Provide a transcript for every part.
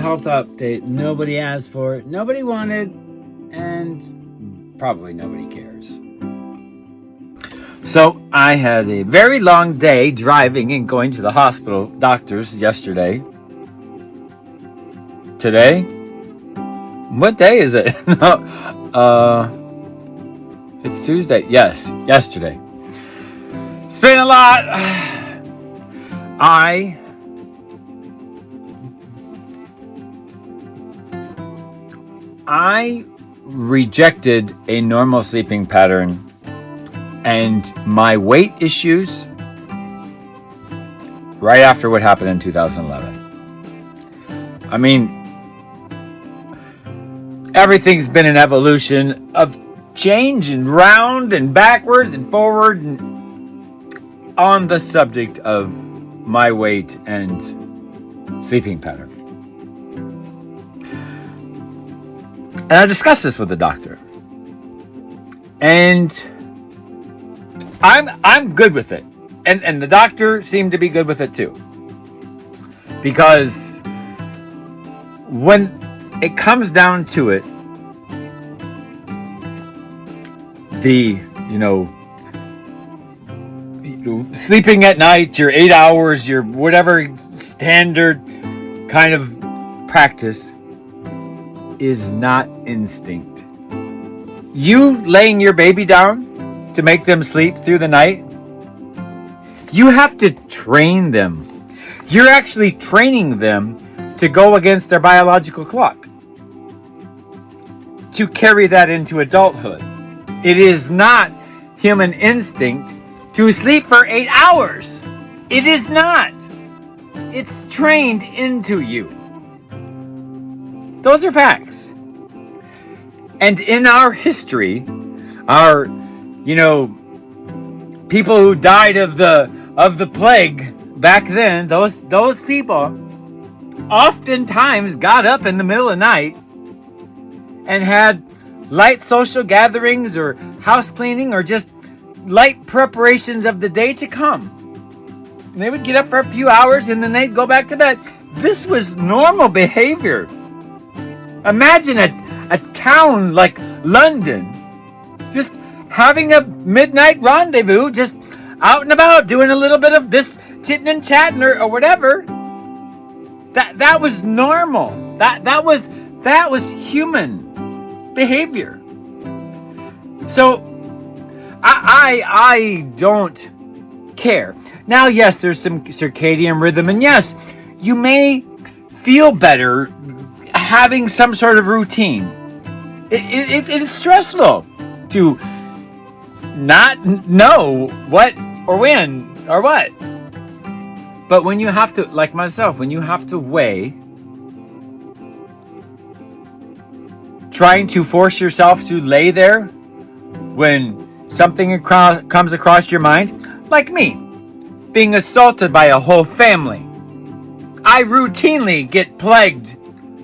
health update. Nobody asked for it, nobody wanted, and probably nobody cares. So I had a very long day driving and going to the hospital doctors yesterday. Today? What day is it? It's Tuesday. Yes, yesterday. It's been a lot. I rejected a normal sleeping pattern and my weight issues right after what happened in 2011. I mean, everything's been an evolution of change and round and backwards and forward and on the subject of my weight and sleeping pattern. And I discussed this with the doctor. And I'm good with it. And the doctor seemed to be good with it too. Because when it comes down to it, sleeping at night, your 8 hours, your whatever standard kind of practice is not instinct. You laying your baby down to make them sleep through the night, you have to train them. You're actually training them to go against their biological clock, to carry that into adulthood. It is not human instinct to sleep for 8 hours. It is not. It's trained into you. Those are facts. And in our history, our, people who died of the plague back then, those people oftentimes got up in the middle of the night and had light social gatherings or house cleaning or just light preparations of the day to come. And they would get up for a few hours and then they'd go back to bed. This was normal behavior. Imagine a town like London just having a midnight rendezvous, just out and about doing a little bit of this chitting and chatting or whatever. That was normal. That was human behavior. So I don't care. Now, yes, there's some circadian rhythm, and yes, you may feel better having some sort of routine. It is stressful to not know what or when or what. But when you have to, like myself, when you have to weigh trying to force yourself to lay there when something comes across your mind, like me, being assaulted by a whole family. I routinely get plagued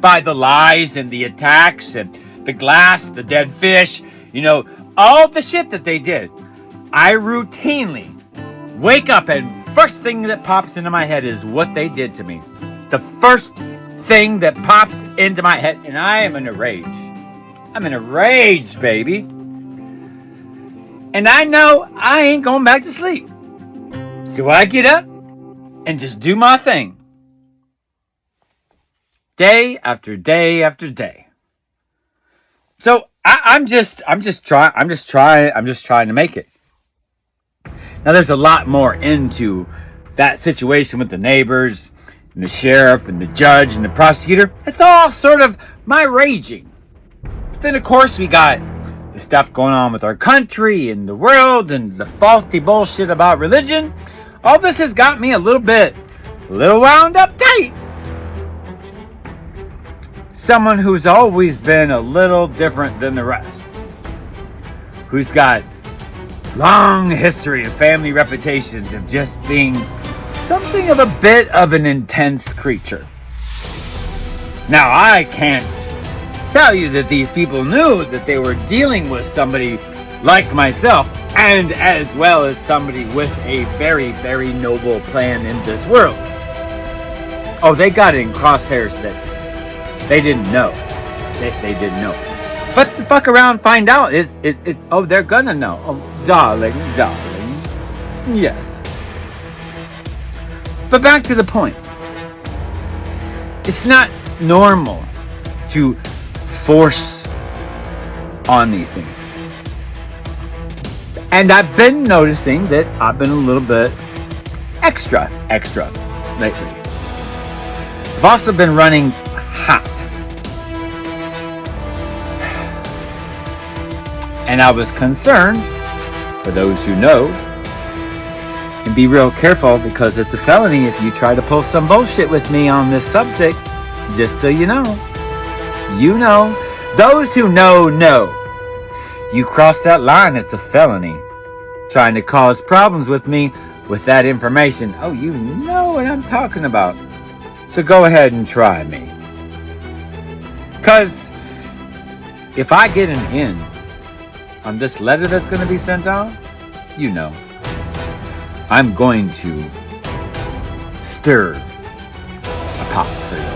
by the lies and the attacks and the glass, the dead fish, all the shit that they did. I routinely wake up and first thing that pops into my head is what they did to me. The first thing that pops into my head, and I am in a rage. I'm in a rage, baby. And I know I ain't going back to sleep. So I get up and just do my thing. Day after day after day. So I'm just trying to make it. Now there's a lot more into that situation with the neighbors and the sheriff and the judge and the prosecutor. It's all sort of my raging. But then of course we got the stuff going on with our country and the world and the faulty bullshit about religion. All this has got me a little wound up tight. Someone who's always been a little different than the rest. Who's got long history of family reputations of just being something of a bit of an intense creature. Now, I can't tell you that these people knew that they were dealing with somebody like myself, and as well as somebody with a very, very noble plan in this world. Oh, they got in crosshairs that They didn't know. They didn't know. But to fuck around, find out oh, they're gonna know. Oh, darling. Yes. But back to the point. It's not normal to force on these things. And I've been noticing that I've been a little bit extra lately. I've also been running hot. And I was concerned, for those who know, and be real careful because it's a felony if you try to pull some bullshit with me on this subject, just so you know. You know. Those who know. You cross that line, it's a felony. Trying to cause problems with me with that information. Oh, you know what I'm talking about. So go ahead and try me. Because if I get an in on this letter that's going to be sent out, you know, I'm going to stir a pot for you.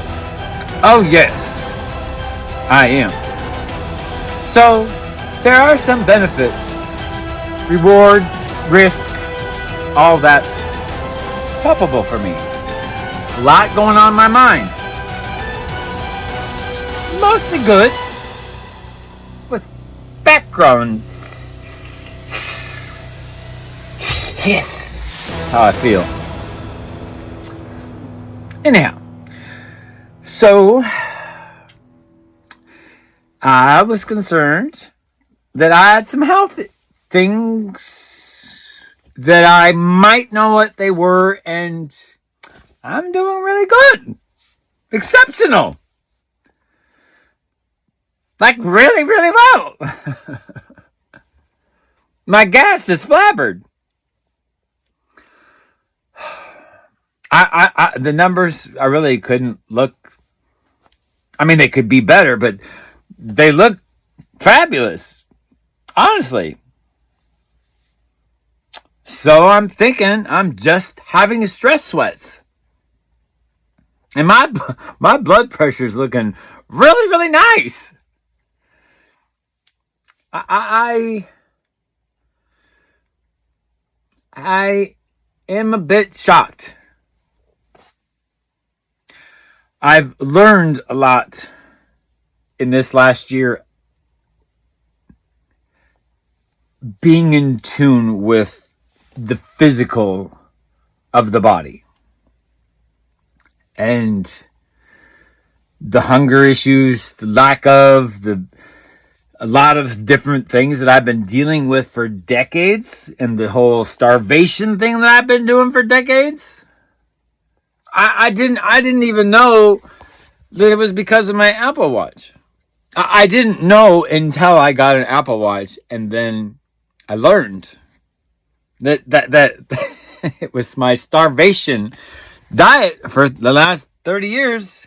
Oh, yes, I am. So, there are some benefits. Reward, risk, all that palpable for me. A lot going on in my mind. Mostly good. With backgrounds. Yes. That's how I feel. Anyhow. So, I was concerned that I had some health things that I might know what they were, and I'm doing really good. Exceptional. Like really, really well. My gas is flabbered. The numbers, I really couldn't look. I mean, they could be better, but they look fabulous. Honestly. So I'm thinking I'm just having stress sweats. And my blood pressure is looking really, really nice. I am a bit shocked. I've learned a lot in this last year being in tune with the physical of the body and the hunger issues, the lack of a lot of different things that I've been dealing with for decades, and the whole starvation thing that I've been doing for decades. I didn't even know that it was because of my Apple Watch. I didn't know until I got an Apple Watch, and then I learned that it was my starvation diet for the last 30 years.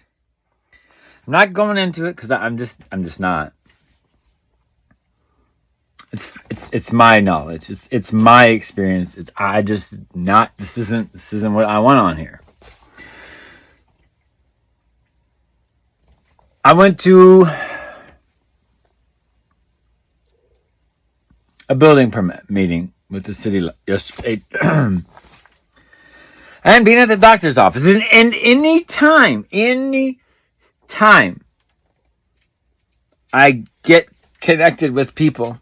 I'm not going into it because I'm just not. It's my knowledge. It's my experience. This isn't what I want on here. I went to a building permit meeting with the city yesterday. And being at the doctor's office. And any time I get connected with people,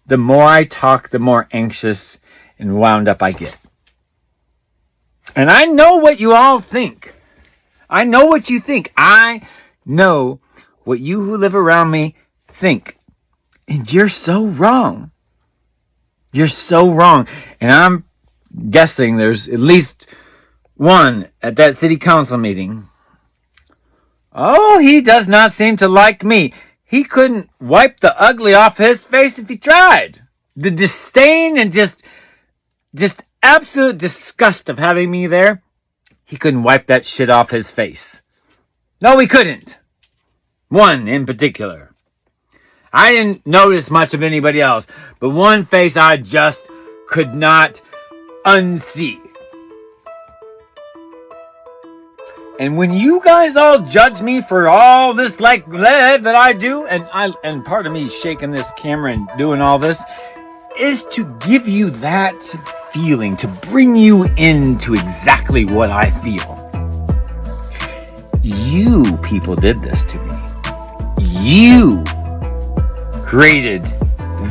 the more I talk, the more anxious and wound up I get. And I know what you all think. I know what you think. I know what you who live around me think. And you're so wrong. You're so wrong. And I'm guessing there's at least one at that city council meeting. Oh, he does not seem to like me. He couldn't wipe the ugly off his face if he tried. The disdain and just absolute disgust of having me there. He couldn't wipe that shit off his face. No, he couldn't. One in particular. I didn't notice much of anybody else, but one face I just could not unsee. And when you guys all judge me for all this like lead that I do, and part of me shaking this camera and doing all this is to give you that feeling, to bring you into exactly what I feel. You people did this to me. You created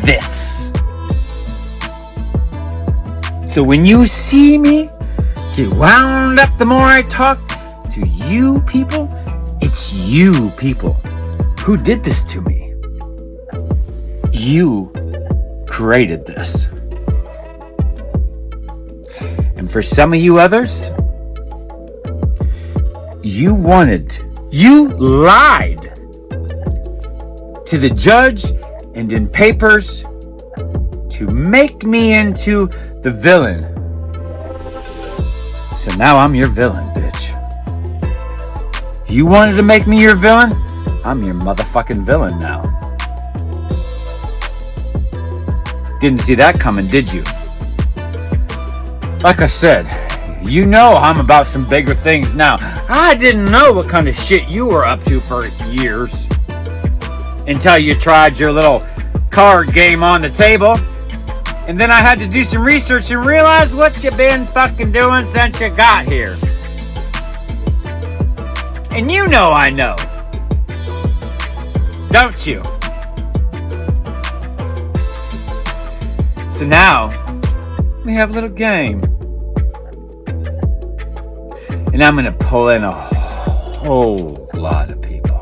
this. So when you see me get wound up the more I talk to you people, it's you people who did this to me. You created this. And for some of you others, you lied to the judge and in papers to make me into the villain. So now I'm your villain, bitch. You wanted to make me your villain? I'm your motherfucking villain now. Didn't see that coming, did you? Like I said, you know I'm about some bigger things now. I didn't know what kind of shit you were up to for years. Until you tried your little card game on the table. And then I had to do some research and realize what you've been fucking doing since you got here. And you know I know. Don't you? So now, we have a little game. And I'm going to pull in a whole lot of people.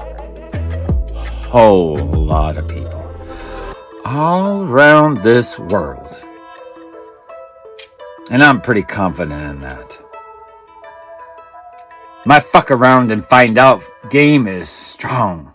Whole lot of people. All around this world. And I'm pretty confident in that. My fuck around and find out game is strong.